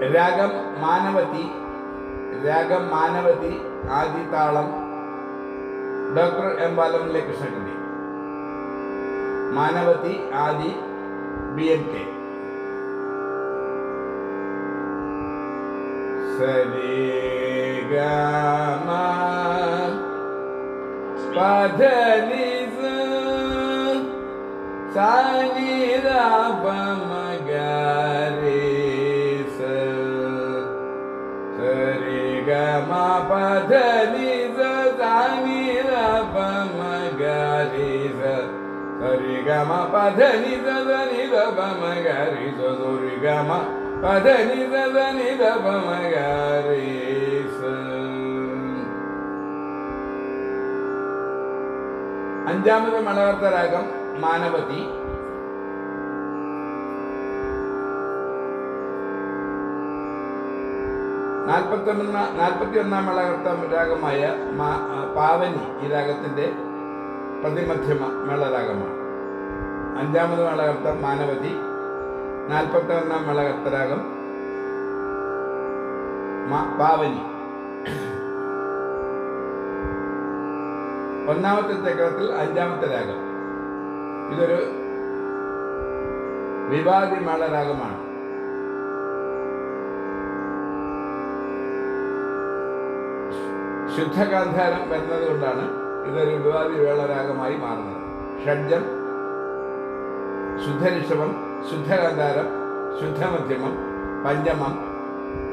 രാഗം മാനവതി ആദിതാളം doctor M Balamurali കൃഷ്ണകുടി. മാനവതി ആദി BNK. സരി ഗ മ പ ധ നി സ സാ നി ധ പ മ ഗ രെ സ. സരി ഗ മ പ ധ നി സ സാ നി ധ പ മ ഗ രെ സ. സരി ഗ മ പ ധ നി സ ധ നി ധ പ മ ഗ രെ സ. സരി ഗ മ പ ധ നി സ ധ നി ധ പ മ ഗ രെ സ. അഞ്ചാമത് മലകർത്ത രാഗം മാനവതി. നാൽപ്പത്തിയൊന്നാം മലകർത്ത രാഗമായ പാവനി ഈ രാഗത്തിന്റെ പ്രതിമധ്യമ മേളരാഗമാണ്. അഞ്ചാമത് മേളകർത്തം മാനവതി. 41-ാം മേളകർത്ത രാഗം പാവനി. ഒന്നാമത്തെ ചക്രത്തിൽ അഞ്ചാമത്തെ രാഗം. ഇതൊരു വിവാദി മേളരാഗമാണ്. ശുദ്ധഗാന്ധാരം വരുന്നത് കൊണ്ടാണ് ഇതൊരു വിവാദി മേളരാഗമായി മാറുന്നത്. ഷഡ്ജം, ശുദ്ധരിഷഭം, ശുദ്ധഗാന്ധാരം, ശുദ്ധമധ്യമം, പഞ്ചമം,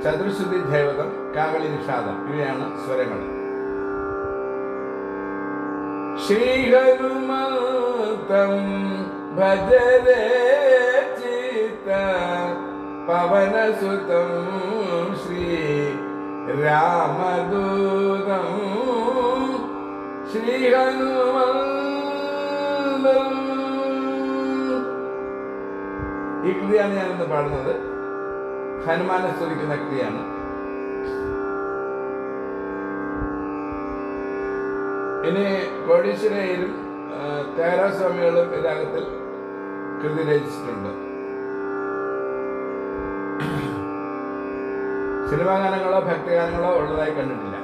ചതുർശ്രുതി ധൈവതം, കാകളി നിഷാദം ഇവയാണ് സ്വരങ്ങൾ. ശ്രീഹനുമന്തം ഭജരേ ചിത്ത പവനസുതം ശ്രീ രാമദൂതം. ശ്രീഹനുമന്തം. ഈ കൃതിയാണ് ഞാനിന്ന് പാടുന്നത്. ഹനുമാനെ സ്തുതിക്കുന്ന കൃതിയാണ്. ഇനി കോടീശ്വരയിലും ത്യാഗരാജസ്വാമികളും ഈ രാഗത്തിൽ കൃതി രചിച്ചിട്ടുണ്ട്. സിനിമാ ഗാനങ്ങളോ ഭക്തിഗാനങ്ങളോ ഉള്ളതായി കണ്ടിട്ടില്ല.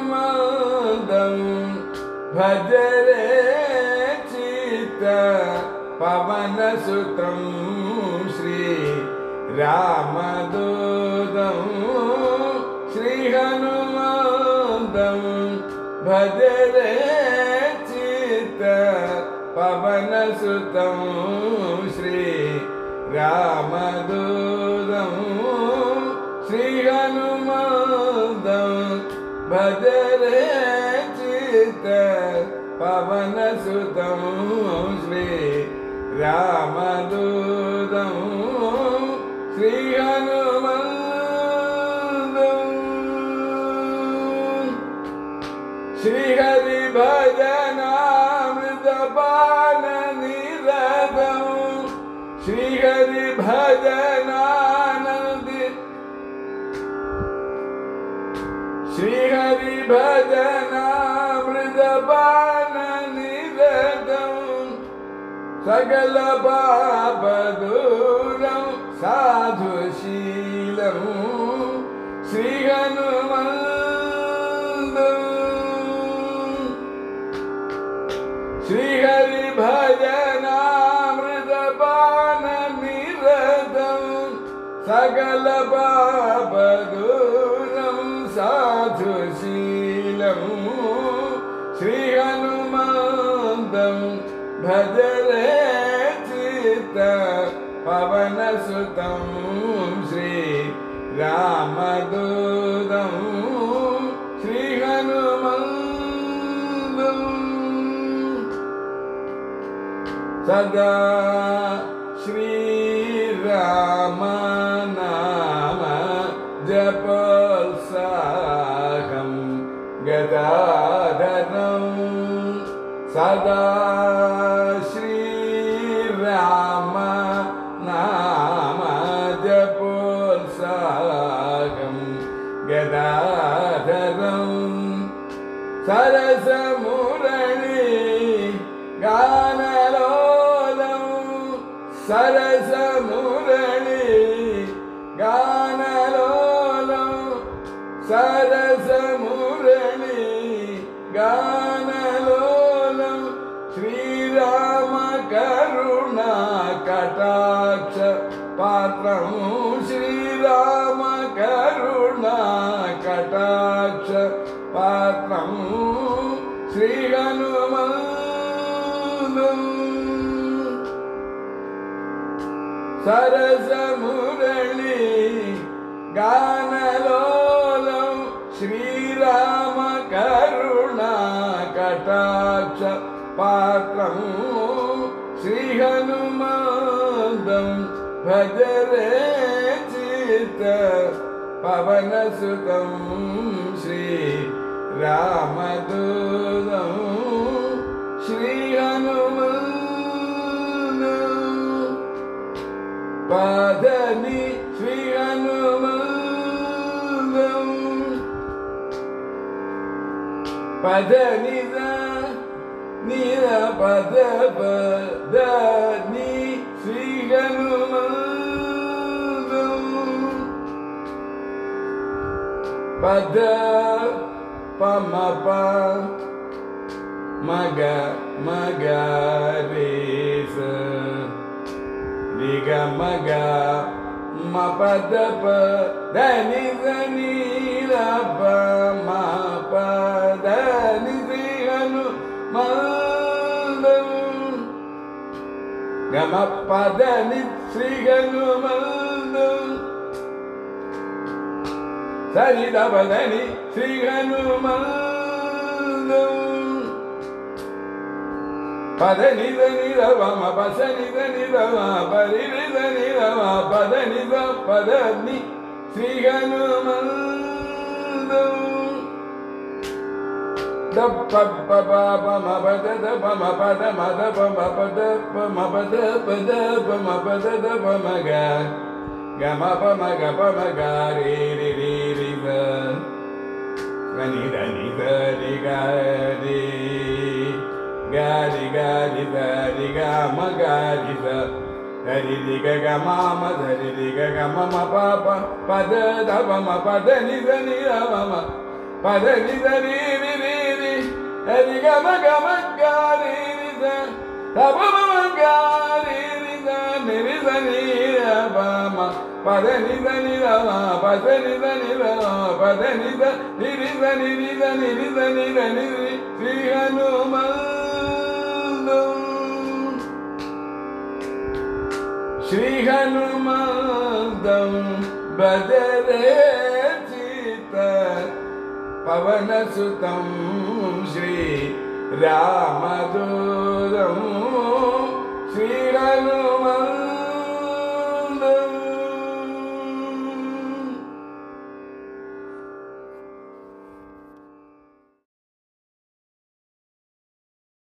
ശ്രീഹനുമന്തം ഭജരേ ചിത്ത പവനസുതം ശ്രീ രാമദൂതം. ശ്രീഹനുമന്തം ഭജരേ ചിത്ത പവനസുതം ശ്രീ രാമദൂതം. ശ്രീഹനുമന്തം ഭജരേ ചിത്ത പവനസുതം ശ്രീ രാമദൂതം. ശ്രീഹനുമന്തം. ശ്രീഹരി ഭജനാമൃതപാന നിരതം. ശ്രീഹരി ഭജനാനന്ദി सकल पापदूरं साधुशीलं श्री हनुमंतं श्रीहरि भजनामृतपाननिरतं सकल पापदूरं साधुशीलं श्री हनुमंतं भज रे चित्त पवनसुतं श्री रामदूतं श्री हनुमंतं सदा श्री राम नाम जपोत्साहं गदाधरं सदा श्री राम नाम जपोत्साहं गदाधरं सरसमुरळी गानलोलं सरसमुरळी गानलोलं सरसमुरळी गानलोलं श्रीराम करुणा कटाक्ष पात्रं श्रीराम करुणा कटाक्ष पात्रं श्री हनुमंतं सरसमुरळी गानलोलं श्रीराम करुणा कटाक्ष पात्रं श्री हनुमंतं भज रे चित्त पवनसुतं श्री रामदूतं श्री हनुमंतं पधनि श्री हनुमंतं पधनि निरपद पधनि श्री हनुमंतं पद पमप मग मग रे स ग मग मपद प धनि धनि र प म प धनि श्री हनुमंतं ग म प धनि श्री हनुमंतं सनि द प धनि श्री हनुमंतं पधनि धनि र व म प सनि धनि र व प रि रि धनि र व प धनि द प धनि श्री हनुमंतं द प प प प म प द द प म प द म द प म प द प म प द प द प म प द द प म ग ग म प म ग प म ग रि रि रि रि द धनि धनि द रि ग रि गारि गारि धरि ग म गारि द धरि रि ग ग म म धरि रि ग ग म म प प प द द प म प द नि ध नि र म म प द नि ध रि रि रि रि धरि ग म ग रि रि द ध प म म ग रि रि द नि रि ध नि र प म प द नि ध नि र म प द नि ध नि र म प द नि ध नि रि ध नि रि ध नि रि ध नि र नि रि श्री हनुमंतं श्री हनुमंतं भज रे चित्त पवनसुतं श्री रामदूतं श्री हनुमंतं